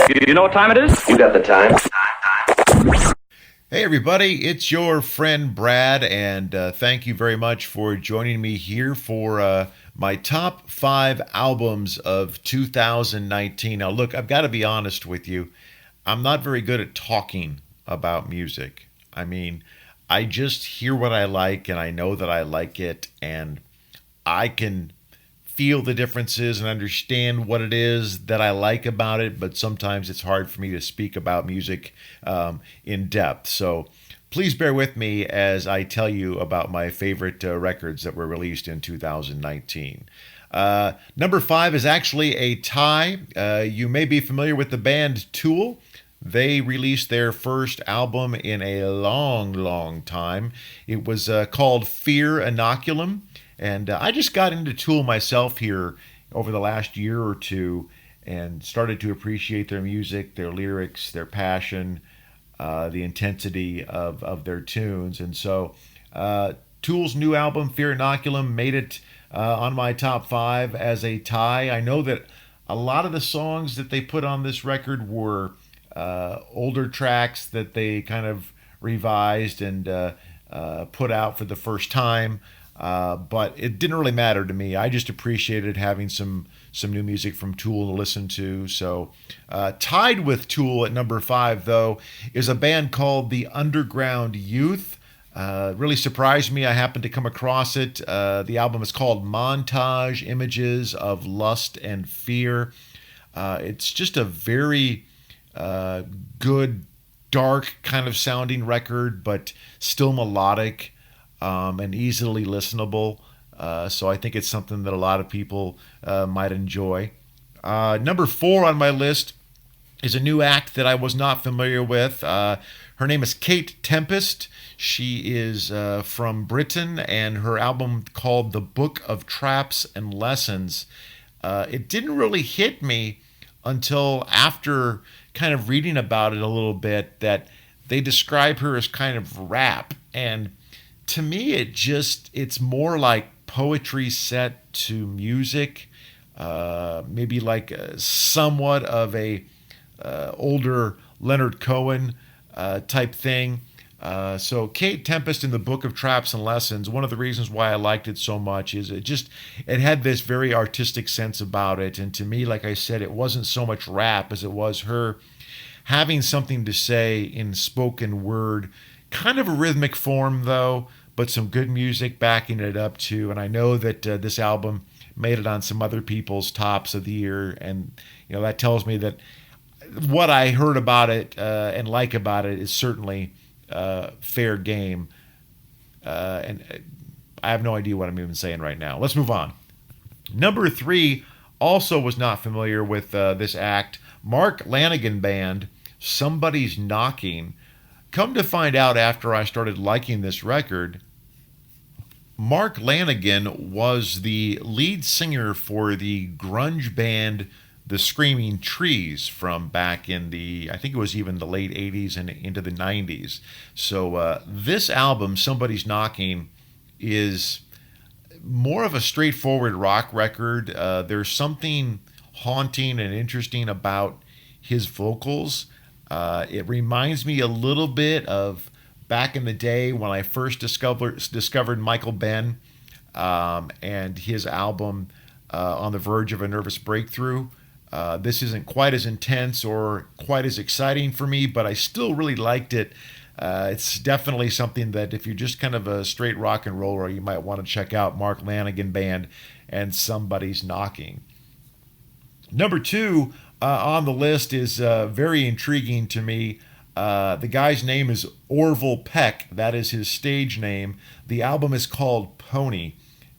You know what time it is? You got the time. Hey everybody, it's your friend Brad, and thank you very much for joining me here for my top 5 albums of 2019. Now look, I've got to be honest with you, I'm not very good at talking about music. I mean, I just hear what I like and I know that I like it, and I can feel the differences and understand what it is that I like about it, but sometimes it's hard for me to speak about music in depth. So please bear with me as I tell you about my favorite records that were released in 2019. Number 5 is actually a tie. You may be familiar with the band Tool. They released their first album in a long, long time. It was called Fear Inoculum. And I just got into Tool myself here over the last year or two and started to appreciate their music, their lyrics, their passion, the intensity of their tunes. And so Tool's new album, Fear Inoculum, made it on my top 5 as a tie. I know that a lot of the songs that they put on this record were older tracks that they kind of revised and put out for the first time. But it didn't really matter to me. I just appreciated having some new music from Tool to listen to. So tied with Tool at number 5, though, is a band called the Underground Youth. Really surprised me. I happened to come across it. The album is called Montage Images of Lust and Fear. It's just a very good, dark kind of sounding record, but still melodic. And easily listenable. So I think it's something that a lot of people might enjoy. Number 4 on my list is a new act that I was not familiar with. Her name is Kate Tempest. She is from Britain, and her album called The Book of Traps and Lessons. It didn't really hit me until after kind of reading about it a little bit that they describe her as kind of rap, and to me, it's more like poetry set to music, maybe like somewhat of a older Leonard Cohen type thing. So Kate Tempest in the Book of Traps and Lessons, one of the reasons why I liked it so much is it had this very artistic sense about it. And to me, like I said, it wasn't so much rap as it was her having something to say in spoken word, kind of a rhythmic form though, but some good music backing it up too. And I know that this album made it on some other people's tops of the year, and that tells me that what I heard about it and like about it is certainly fair game. And I have no idea what I'm even saying right now. Let's move on. Number 3 also was not familiar with this act. Mark Lanegan Band, Somebody's Knocking. Come to find out after I started liking this record, Mark Lanegan was the lead singer for the grunge band The Screaming Trees from back in I think it was even the late 80s and into the 90s. So this album, Somebody's Knocking, is more of a straightforward rock record. There's something haunting and interesting about his vocals. It reminds me a little bit of back in the day when I first discovered Michael Ben and his album On the Verge of a Nervous Breakthrough. This isn't quite as intense or quite as exciting for me, but I still really liked it. It's definitely something that if you're just kind of a straight rock and roller, you might want to check out Mark Lanegan Band and Somebody's Knocking. Number 2 on the list is very intriguing to me. The guy's name is Orville Peck. That is his stage name. The album is called Pony.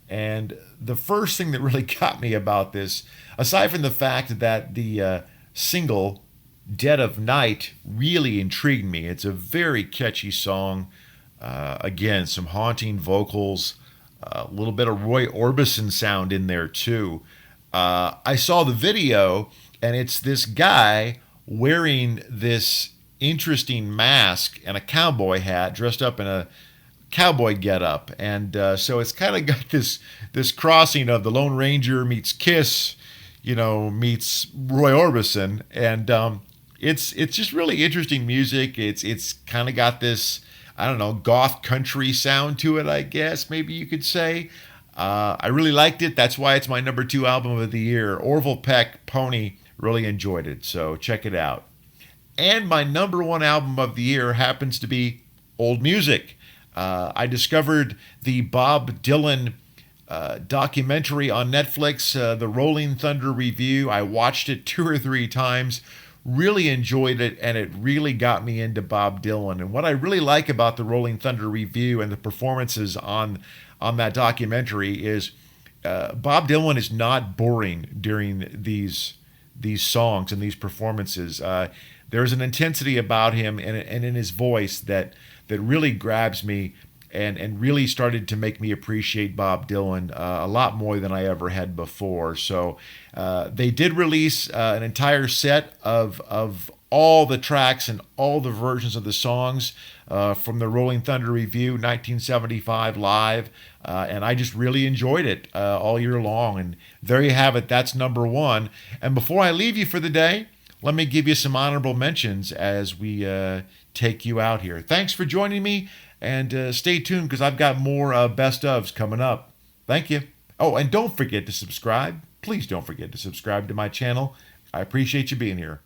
And the first thing that really got me about this, aside from the fact that the single Dead of Night really intrigued me. It's a very catchy song. Again, some haunting vocals, a little bit of Roy Orbison sound in there too. I saw the video, and it's this guy wearing this interesting mask and a cowboy hat, dressed up in a cowboy getup, and so it's kind of got this crossing of the Lone Ranger meets Kiss, meets Roy Orbison, and It's just really interesting music. It's kind of got this, I don't know, goth country sound to it, I guess maybe you could say. I really liked it. That's why it's my number two album of the year. Orville Peck, Pony. Really enjoyed it. So check it out. And my number one album of the year happens to be old music. I discovered the Bob Dylan documentary on Netflix, the Rolling Thunder Review. I watched it two or three times, really enjoyed it, and it really got me into Bob Dylan. And what I really like about the Rolling Thunder Review and the performances on that documentary is Bob Dylan is not boring during these songs and these performances. There's an intensity about him and in his voice that really grabs me and really started to make me appreciate Bob Dylan a lot more than I ever had before. So they did release an entire set of all the tracks and all the versions of the songs from the Rolling Thunder Review 1975 live, and I just really enjoyed it all year long. And there you have it. That's number one. And before I leave you for the day, let me give you some honorable mentions as we take you out here. Thanks for joining me, and stay tuned because I've got more best ofs coming up. Thank you. Oh, and don't forget to subscribe. Please don't forget to subscribe to my channel. I appreciate you being here.